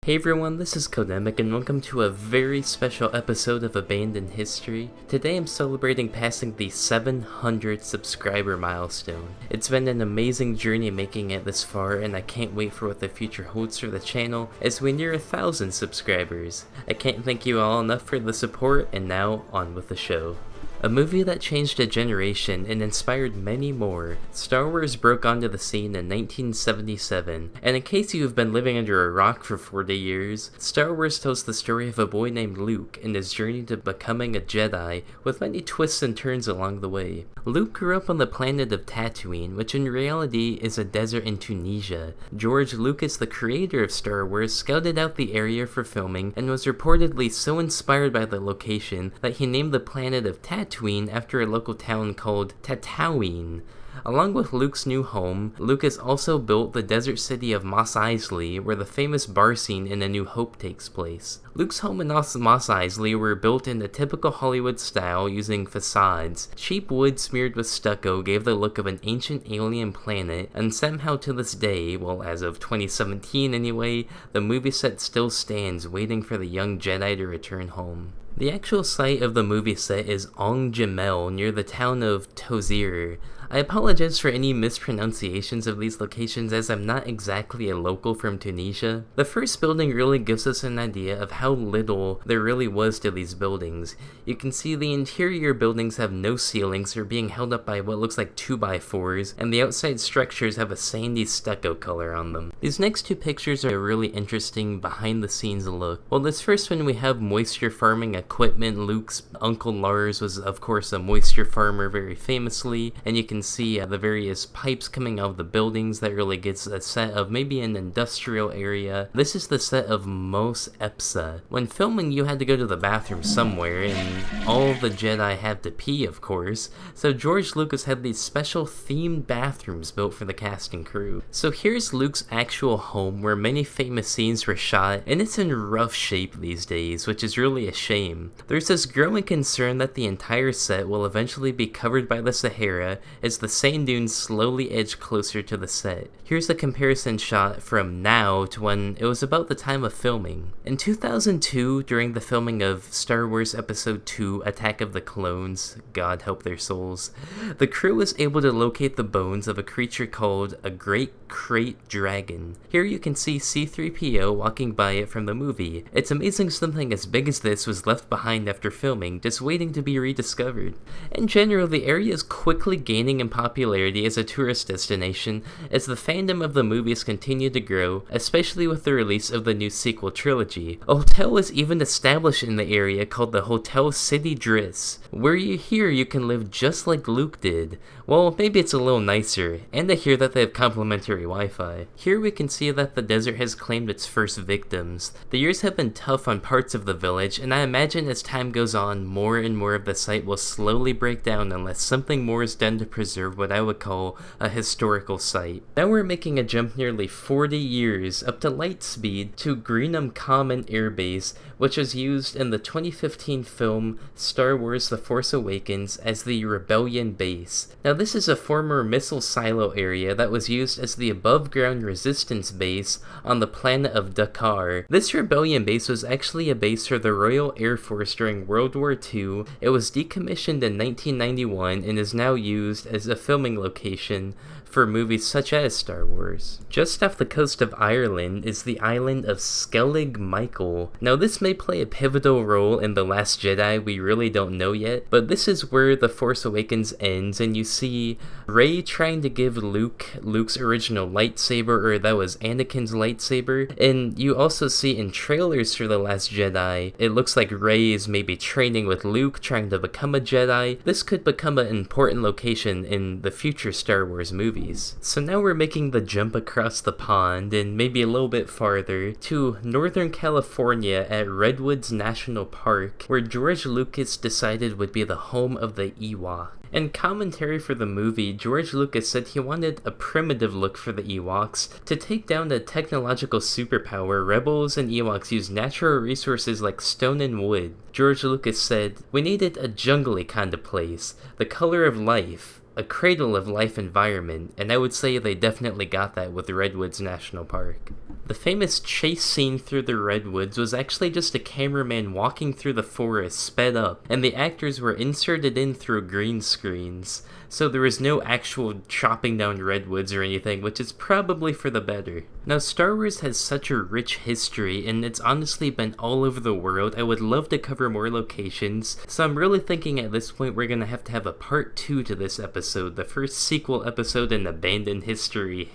Hey everyone, this is Codemic and welcome to a very special episode of Abandoned History. Today I'm celebrating passing the 700 subscriber milestone. It's been an amazing journey making it this far and I can't wait for what the future holds for the channel as we near 1,000 subscribers. I can't thank you all enough for the support, and now on with the show. A movie that changed a generation and inspired many more, Star Wars broke onto the scene in 1977, and in case you have been living under a rock for 40 years, Star Wars tells the story of a boy named Luke and his journey to becoming a Jedi, with many twists and turns along the way. Luke grew up on the planet of Tatooine, which in reality is a desert in Tunisia. George Lucas, the creator of Star Wars, scouted out the area for filming and was reportedly so inspired by the location that he named the planet of Tatooine after a local town called Tatooine. Along with Luke's new home, Lucas also built the desert city of Mos Eisley, where the famous bar scene in A New Hope takes place. Luke's home and Mos Eisley were built in the typical Hollywood style using facades. Cheap wood smeared with stucco gave the look of an ancient alien planet, and somehow to this day, well as of 2017 anyway, the movie set still stands waiting for the young Jedi to return home. The actual site of the movie set is Ong Jamel near the town of Tozir. I apologize for any mispronunciations of these locations as I'm not exactly a local from Tunisia. The first building really gives us an idea of how little there really was to these buildings. You can see the interior buildings have no ceilings, or being held up by what looks like 2x4s, and the outside structures have a sandy stucco color on them. These next two pictures are a really interesting behind the scenes look. Well, this first one we have moisture farming equipment. Luke's uncle Lars was of course a moisture farmer very famously, and you can see the various pipes coming out of the buildings. That really gets a set of maybe an industrial area. This is the set of Mos Epsa. When filming you had to go to the bathroom somewhere, and all of the Jedi had to pee of course, so George Lucas had these special themed bathrooms built for the cast and crew. So here's Luke's actual home where many famous scenes were shot, and it's in rough shape these days, which is really a shame. There's this growing concern that the entire set will eventually be covered by the Sahara as the sand dunes slowly edge closer to the set. Here's a comparison shot from now to when it was about the time of filming. In 2002, during the filming of Star Wars Episode 2, Attack of the Clones, God help their souls, the crew was able to locate the bones of a creature called a Great Krayt Dragon. Here you can see C-3PO walking by it from the movie. It's amazing something as big as this was left behind after filming, just waiting to be rediscovered. In general, the area is quickly gaining in popularity as a tourist destination as the fandom of the movies continue to grow, especially with the release of the new sequel trilogy. A hotel was even established in the area called the Hotel City Driss, where you can live just like Luke did. Well, maybe it's a little nicer, and I hear that they have complimentary Wi-Fi. Here we can see that the desert has claimed its first victims. The years have been tough on parts of the village, and I imagine as time goes on, more and more of the site will slowly break down unless something more is done to preserve what I would call a historical site. Now we're making a jump nearly 40 years up to light speed to Greenham Common Air Base, which was used in the 2015 film Star Wars The Force Awakens as the Rebellion Base. Now this is a former missile silo area that was used as the above-ground resistance base on the planet of Dakar. This Rebellion Base was actually a base for the Royal Air Force during World War II. It was decommissioned in 1991 and is now used as a filming location for movies such as Star Wars. Just off the coast of Ireland is the island of Skellig Michael. Now this may play a pivotal role in The Last Jedi, we really don't know yet, but this is where The Force Awakens ends, and you see Rey trying to give Luke's original lightsaber, or that was Anakin's lightsaber, and you also see in trailers for The Last Jedi, it looks like Rey is maybe training with Luke, trying to become a Jedi. This could become an important location in the future Star Wars movies. So now we're making the jump across the pond and maybe a little bit farther to Northern California at Redwoods National Park, where George Lucas decided would be the home of the Ewoks. In commentary for the movie, George Lucas said he wanted a primitive look for the Ewoks to take down the technological superpower. Rebels and Ewoks use natural resources like stone and wood. George Lucas said, "We needed a jungly kind of place, the color of life, a cradle of life environment," and I would say they definitely got that with Redwoods National Park. The famous chase scene through the Redwoods was actually just a cameraman walking through the forest sped up, and the actors were inserted in through green screens, so there was no actual chopping down redwoods or anything, which is probably for the better. Now, Star Wars has such a rich history, and it's honestly been all over the world. I would love to cover more locations, so I'm really thinking at this point we're gonna have to have a part 2 to this episode, the first sequel episode in abandoned history,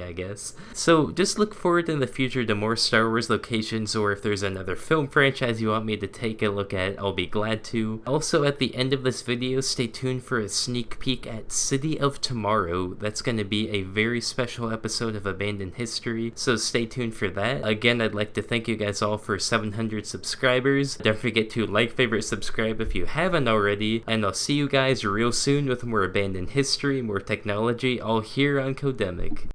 I guess. So just look forward in the future to more Star Wars locations, or if there's another film franchise you want me to take a look at, I'll be glad to. Also, at the end of this video, stay tuned for a sneak peek at City of Tomorrow. That's going to be a very special episode of Abandoned History, so stay tuned for that. Again, I'd like to thank you guys all for 700 subscribers. Don't forget to like, favorite, subscribe if you haven't already, and I'll see you guys real soon with more Abandoned History, more technology, all here on Codemic.